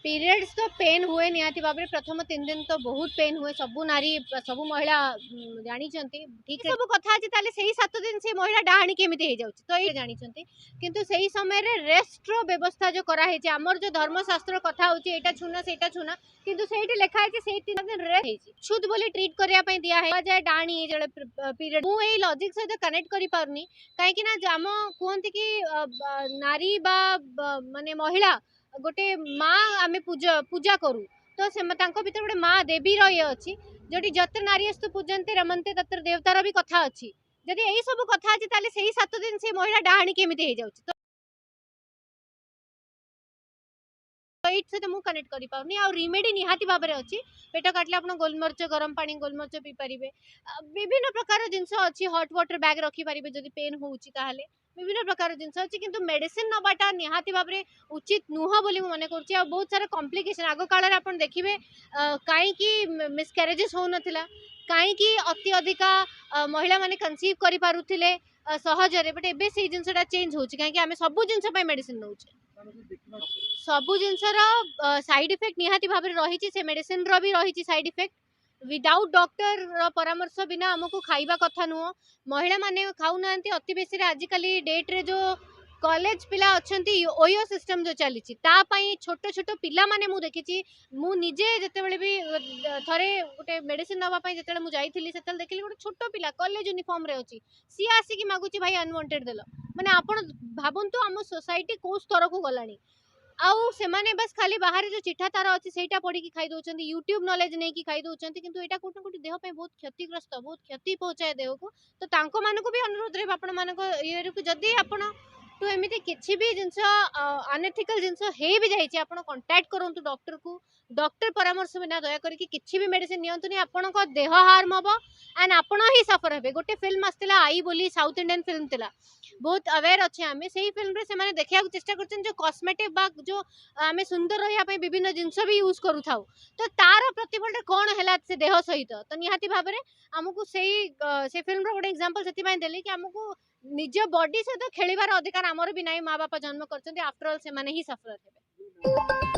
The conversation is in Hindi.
पीरियड्स तो पेन हुए निहाती भाव में प्रथम 3 दिन तो बहुत पेन हुए सबु नारी सबु महिला जानी ठीक सब कथा अच्छी ताले सही 7 दिन से महिला डाहाणी केमिति हो जाउछि तो ये जानी किंतु सही समय रे रेस्ट रो व्यवस्था जो करा है आमर जो धर्मशास्त्र कथा होछि एटा छुना सेटा छुना किंतु सेठी लेखा है 3 दिन रेस्ट है छुद बोली ट्रीट करिया पई दिया है जाय डाहाणी जळे पीरियड मु ए लॉजिक से कनेक्ट करि पारनी काहे कि ना जाम कोहंती कि नारी बा माने महिला गोटे माँ आमे पूजा पूजा करू तो से भीतर गोटे माँ देवी रही अच्छी जोटी जत्र नारीस्तु पूजन्ते रमन्ते तत्र देवतार भी कथा अच्छी जदि यही सब कथा अच्छी ताले सही 7 दिन से महिला डाहाणी केमिति हो जाउछि तो एट से मु कनेक्ट करि पाउनी आ रिमेडी निहाती भाबरे अछि पेट काटले आपण गोलमरच गरम पानी गोलमरच पी परिबे विभिन्न प्रकार जिंस अछि हॉट वाटर बैग रखी परिबे जदि पेन होउछि ताहाले विभिन्न प्रकार जिंस अछि किंतु मेडिसिन नबाटा निहाती भाबरे उचित नुह बोली मु माने करछि आ बहुत सारा कॉम्प्लिकेशन आगो काल रे आपण देखिबे काई की मिसकैरेजेस हो नथिला काई की अति अधिका महिला माने कंसीव करि पारुथिले सहजरे बट एबे से जिंसटा चेंज होछि काई की हमें सब जिंस पय मेडिसिन नउछे सबु जिनसर साइड इफेक्ट निहाती भाव रही से मेडिसिन रो भी रही साइड इफेक्ट विदाउट डॉक्टर परामर्श बिना हमको खाइबा कथा नुह महिला माने खाऊ ना अति बेसी आजिकल डेट रे जो कॉलेज पिला अच्छी ओयो सिस्टम जो चली छोट छोट पिला माने मु देखी मु निजे जिते भी थरे गोटे मेडिसिन नापी जिते मुझे जाइली देखिली गोटे छोट पिला कॉलेज यूनिफॉर्म रे अच्छी सी आसिक मागुची भाई अनवांटेड देल माने आपण भाबंतु आम सोसाइटी को स्तर को गलानी आउ से माने बस खाली बाहर जो चिठा तार अच्छी सेटा पढ़ी खाई दौरान यूट्यूब नॉलेज नहीं कि खाई दौरान किंतु एटा कोट कोट देह पे बहुत क्षतिग्रस्त बहुत क्षति पहुंचाए देह को तो तांको मानको भी अनुरोध रे आपण मानको ये जदी आपण तो एमती किसी भी जिनस अनएथिकल जिनस हे भी जाइए आप कांटेक्ट करूँ डॉक्टर को डॉक्टर परामर्श बिना दया करके किसी भी मेडिसिन नियंतुनी आपण देह हार्म हम एंड आपण ही सफर हे गोटे फिल्म आसला आई बोली साउथ इंडियन फिल्म थिला बहुत अवेयर अच्छे आम से फिल्म रे से देखा चेष्टा कर जो कॉस्मेटिक बा जो आम सुंदर रहा विभिन्न जिनस भी यूज करू तो तार प्रतिफल कौन है से देह सहित तो निहाती भाव में आमको से फिल्म गोटे एग्जांपल से देली कि आमको निज बॉडी सहित खेलिबार अधिकार आमर भी ना माँ बापा जन्म कर आफ्टर ऑल से माने ही सफर हेबे।